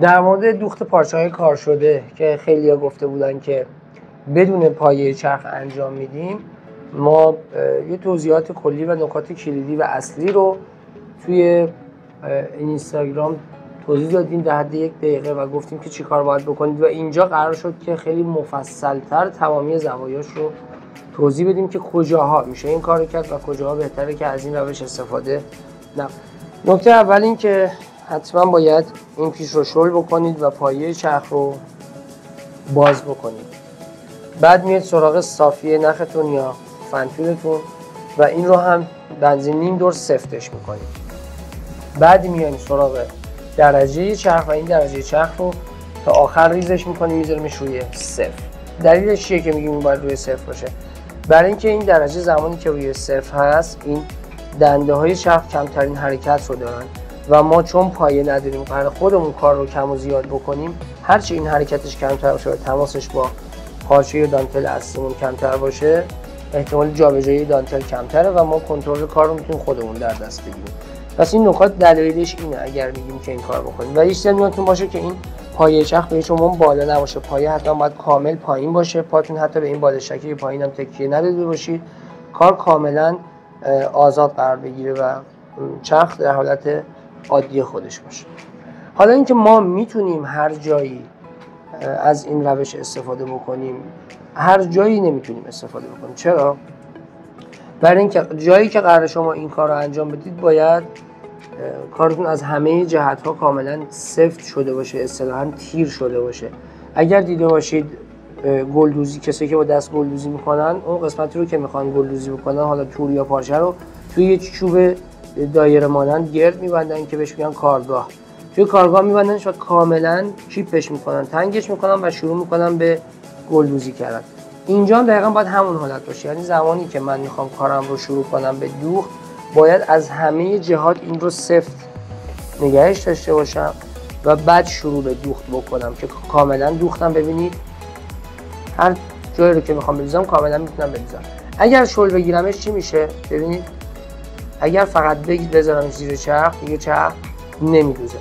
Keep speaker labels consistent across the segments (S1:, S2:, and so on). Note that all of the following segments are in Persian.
S1: در مورد دوخت پارچه‌های کار شده که خیلی‌ها گفته بودن که بدون پایه چرخ انجام میدیم، ما یه توضیحات کلی و نکات کلیدی و اصلی رو توی اینستاگرام توضیح دادیم در حد 1 دقیقه و گفتیم که چی کار باید بکنید و اینجا قرار شد که خیلی مفصل‌تر تمامی زوایاش رو توضیح بدیم که کجاها میشه این کار کرد و کجاها بهتره که از این روش استفاده نکنید. نکته اول این که حتما باید این پیش رو شل بکنید و پایه چرخ رو باز بکنید. بعد میاد سراغ صافی نختون یا فنتونتون و این رو هم بنزین نیم دور سفتش میکنید. بعد میایم سراغ درجه چرخ و این درجه چرخ رو تا آخر ریزش میکنیم، میذاریمش روی 0. دلیلش چیه که میگیم این باید روی 0 باشه؟ برای اینکه این درجه زمانی که روی 0 هست این دنده های چرخ کمترین حرکت رو دارن و ما چون پایه نداریم قرار خودمون کار رو کم و زیاد بکنیم، هرچی این حرکتش کمتر باشه و تماسش با پارچه یا دانتل اصلیمون کمتر باشه، احتمال جابجایی دانتل کمتره و ما کنترل کار رو میتونیم خودمون در دست بگیریم. پس این نکات دلایلش اینه اگر میگیم که این کار بکنیم. و هیچ یادتون باشه که این پایه چرخ به هیچ عنوان بالا نباشه، پایه حتما باید کامل پایین باشه، پاتون حتی به این بالشکی پایین هم تکیه نداده باشید، کار کاملا آزاد قرار بگیره و چرخ در حالت عادی خودش باشه. حالا اینکه ما میتونیم هر جایی از این روش استفاده بکنیم، هر جایی نمیتونیم استفاده بکنیم. چرا؟ برای اینکه جایی که قرار شما این کار رو انجام بدید باید کارتون از همه جهت‌ها کاملا سفت شده باشه، اصطلاحاً تیر شده باشه. اگر دیده باشید گلدوزی، کسی که با دست گلدوزی میکنن، اون قسمتی رو که میخوان گلدوزی بکنن، حالا تور یا پارچه رو توی یه چوب دایره مانند گرد میبندن که بهش میگن کارگاه. توی کارگاه میبندنش و کاملا کیپش میکنن، تنگش میکنن و شروع میکنن به گلدوزی کردن. اینجا هم دقیقاً باید همون حالت باشه، یعنی زمانی که من میخوام کارم رو شروع کنم به دوخت باید از همه جهات این رو سفت نگهش داشته باشم و بعد شروع به دوخت بکنم که کاملا دوختم. ببینید هر جایی رو که میخوام بریزم کاملا میتونم بریزم. اگر شل بگیرمش چی میشه؟ ببینید اگر فقط بذارمش زیر چرخ دیگه چرخ نمیدوزه.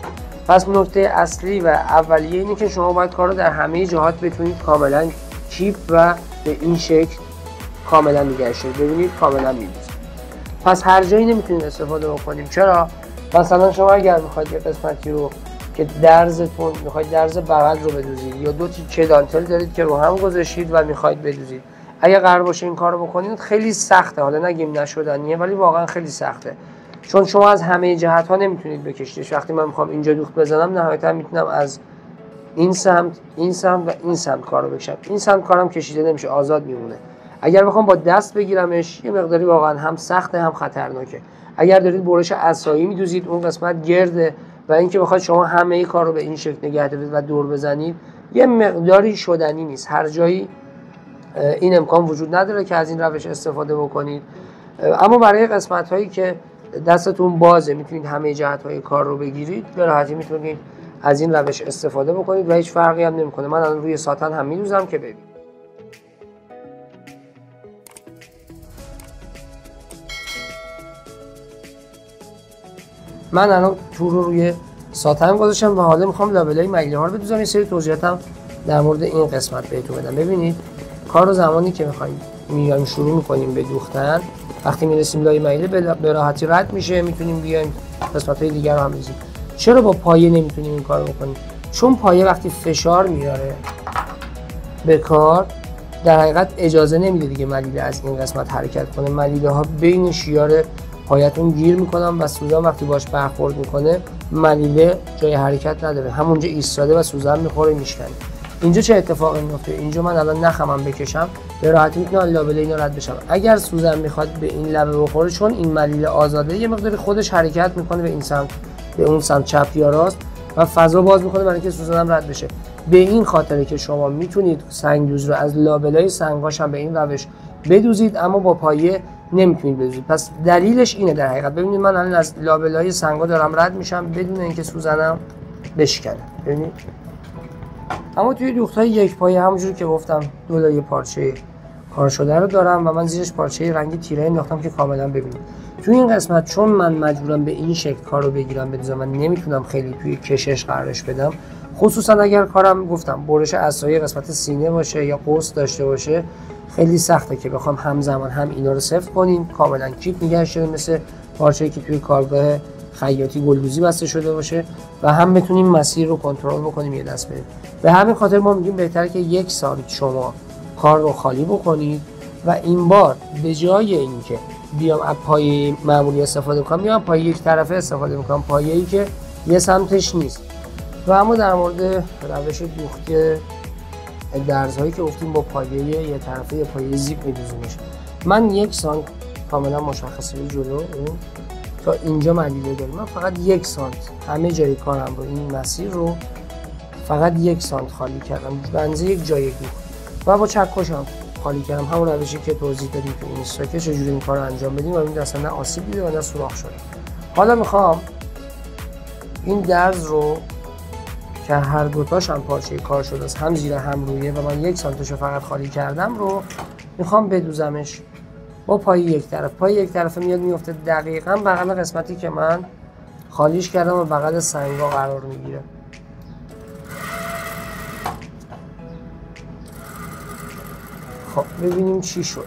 S1: پس نکته اصلی و اولیه اینه که شما باید کار رو در همه جهات بتونید کاملا کیپ و به این شکل کاملا نگهش دارید. ببینید کاملا میدوزه. پس هر جایی نمیتونید استفاده بکنیم. چرا؟ مثلا شما اگر میخواید یه قسمتی رو که درزتون میخواید درز بغل رو بدوزید یا دو تیکه دانتل دارید که رو هم گذاشتید و میخواید بدوزید، اگر قرار باشه این کارو بکنید خیلی سخته. حالا نگیم نشدنیه ولی واقعا خیلی سخته، چون شما از همه جهت ها نمیتونید بکشیدش. وقتی من میخوام اینجا دوخت بزنم نهایتا میتونم از این سمت و این سمت کارو بکشم. این سمت کارم کشیده نمیشه، آزاد میمونه. اگر بخوام با دست بگیرمش یه مقداری واقعا هم سخته هم خطرناکه. اگر دارید برش عصایی میدوزید اون قسمت گرده و اینکه بخواید شما همه کار رو به این شکل نگه دارید و دور بزنید یه مقداری شدنی نیست. هر جایی این امکان وجود نداره که از این روش استفاده بکنید. اما برای قسمت هایی که دستتون بازه میتونید همه جهت های کار رو بگیرید، به راحتی میتونید از این روش استفاده بکنید و هیچ فرقی هم نمیکنه. من الان روی ساتن هم میدوزم که ببینید. من الان تور رو روی ساتن گذاشتم و حالا میخوام لابلای ملیله ها رو بدوزم. یه سری توضیحاتم در مورد این قسمت بهتون بدم. ببینید کار رو زمانی که میایم شروع میکنیم به دوختن، وقتی میرسیم لای ملیله به راحتی رد میشه، میتونیم بیایم قسمت‌های دیگر رو هم بزنیم. چرا با پایه نمیتونیم این کارو بکنیم؟ چون پایه وقتی فشار میاره به کار در حقیقت اجازه نمیده دیگه ملیله از این قسمت حرکت کنه. ملیله ها بین شیار پایتون گیر میکنن و سوزن وقتی باش برخورد میکنه ملیله جای حرکت نداره، همونجا ایستاده و سوزن میخوره میشکنه. اینجا چه اتفاقی میفته؟ اینجا من الان نخمم بکشم به راحتی میتونم لابلای اینا رد بشم. اگر سوزن میخواد به این لبه بخوره، چون این ملیله آزاده یه مقداری خودش حرکت میکنه به این سمت به اون سمت چپ یا راست و فضا باز میکنه برای اینکه سوزنم رد بشه. به این خاطره که شما میتونید سنگ دوز رو از لابلای سنگاش هم به این روش بدوزید اما با پایه نمیتونید بدوزید. پس دلیلش اینه در حقیقت. ببینید من الان از لابلای سنگا دارم رد میشم بدون اینکه سوزنم بشکنه. ببینید. اما توی دوخت‌های یک پایه همونجوری که گفتم دو لایه پارچه کار شده رو دارم و من زیرش پارچه رنگی تیره انداختم که کاملا ببینید. توی این قسمت چون من مجبورم به این شکل کارو بگیرم بدوزم و نمیتونم خیلی توی کشش قرارش بدم، خصوصا اگر کارم گفتم برش عصایی قسمت سینه باشه یا قوس داشته باشه، خیلی سخته که بخوام همزمان هم اینا رو صفر کنیم کاملا کیپ نگهش داره مثل پارچه‌ای که توی کارگاه خیاطی گلدوزی بسته شده باشه و هم بتونیم مسیر رو کنترل بکنیم یه دست بریم. به همین خاطر ما میگیم بهتره که 1 سانت شما کار رو خالی بکنید و این بار به جای اینکه بیام از پایه معمولی استفاده کنم میام پایه یک طرفه استفاده میکنم، پایه‌ای که یه سمتش نیست. و اما در مورد روش دوخت درزهایی که گفتیم با پایه یه طرفه یا پایه زیپ میدوزیمش، من 1 سانت کاملا مشخصه به جلو اون تا اینجا مدیده داریم. من فقط 1 سانت همه جای کارم رو این مسیر رو فقط 1 سانت خالی کردم بنزه یک جای دوخت و با چکشم خالی کردم، همون روشی که توضیح دادیم تو اینستا که چجوری این کار رو انجام بدیم و این اصلا نه آسیب دیده و نه سوراخ شده. حالا میخوام این درز رو که هر دوتاش هم پارچه کار شده است، هم زیر هم رویه و من 1 سانتشو فقط خالی کردم رو میخوام بدوزمش با پای یک طرف. پای یک طرف میاد میفته دقیقاً بغل قسمتی که من خالیش کردم و بغل سنگا قرار میگیره. خب ببینیم چی شد.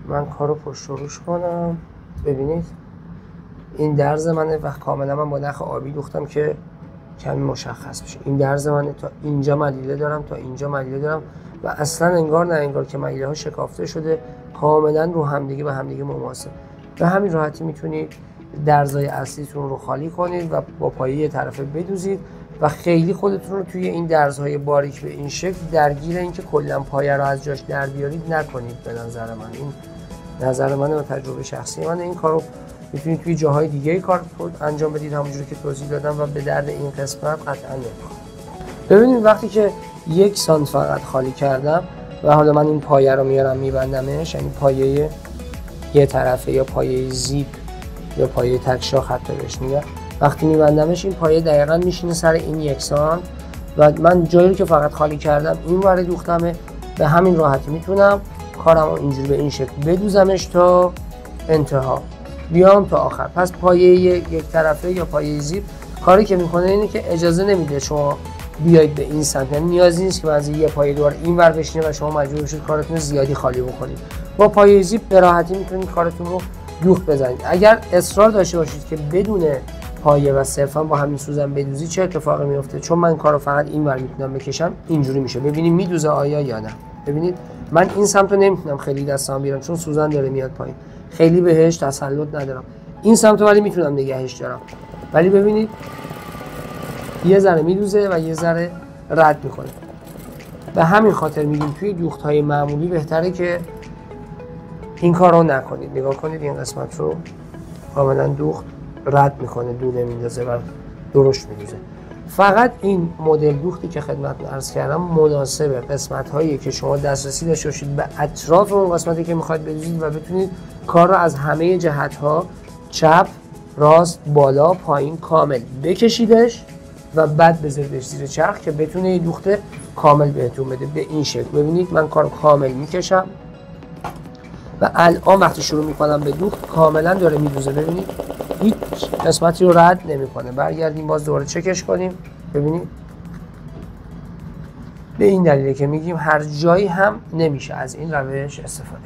S1: من کارو پشت و روش کنم. ببینید این درز منه و کاملا من با نخ آبی دوختم که کمی مشخص بشه. این درز منه، تا اینجا ملیله دارم تا اینجا ملیله دارم و اصلا انگار نه انگار که ملیله ها شکافته شده، کاملا رو همدیگه به همدیگه مماثل. به همین راحتی میتونید درزای اصلیتون رو خالی کنید و با پایه یه طرفه بدوزید و خیلی خودتون رو توی این درزهای باریک به این شکل درگیر این که کلا پایه رو از جاش در بیارید نکنید. به نظر من این نظر منه و تجربه شخصی منه. این کارو میتونید توی جاهای دیگه کار انجام بدید همونجوری که توضیح دادم و به درد این قسمت قطعا نمیخوره. ببینید وقتی که 1 سانت فقط خالی کردم و حالا من این پایه رو میارم میبندمش، یعنی پایه یه طرفه یا پایه زیپ یا پایه تکشاخ حتی بهش میگن، وقتی میبندمش این پایه دقیقاً میشینه سر این 1 سانت و من جایی رو که فقط خالی کردم این ور دوختمه. به همین راحتی میتونم کارم رو اینجوری به این شکل بدوزمش تا انتها بیام تا آخر. پس پایه یک طرفه یا پایه زیپ کاری که میکنه اینه که اجازه نمیده شما بیاید به این سمت، یعنی نیازی نیست که از یه پایه دوباره این ور بشینه و شما مجبور بشید کارتون رو زیادی خالی بکنید. با پایه زیپ به راحتی میتونید کارتون رو دوخت بزنید. اگر اصرار داشته باشید که بدون پایه و صرفا با همین سوزن بدوزی چه اتفاقی میفته، چون من کارو فقط این ور میتونم بکشم، اینجوری میشه. ببینید میدوزه آیا یا نه. ببینید من این سمت رو نمیتونم خیلی دستام بیارم چون سوزن داره میاد پایین، خیلی بهش تسلط ندارم. این سمت رو ولی میتونم نگهش دارم، ولی ببینید یه ذره میدوزه و یه ذره رد میکنه. به همین خاطر میگیم توی دوخت های معمولی بهتره که این کار رو نکنید. نگاه کنید این قسمت رو کاملا دوخت رد میکنه، دونه میندازه و درشت میدوزه. فقط این مدل دوختی که خدمتتون عرض کردم مناسب قسمت هایی که شما دسترسی داشته باشید به اطراف اون قسمتی که میخواید بدوزید و بتونید کار رو از همه جهت ها چپ، راست، بالا، پایین کامل بکشیدش و بعد بذاریدش زیر چرخ که بتونه یه دوخت کامل بهتون بده. به این شکل ببینید من کارو کامل میکشم و الان وقتی شروع میکنم به دوخت کاملا داره میدوزه. ببینید هیچ قسمتی رو رد نمیکنه. برگردیم باز دوباره چکش کنیم. ببینید به این دلیله که میگیم هر جایی هم نمیشه از این روش استفاده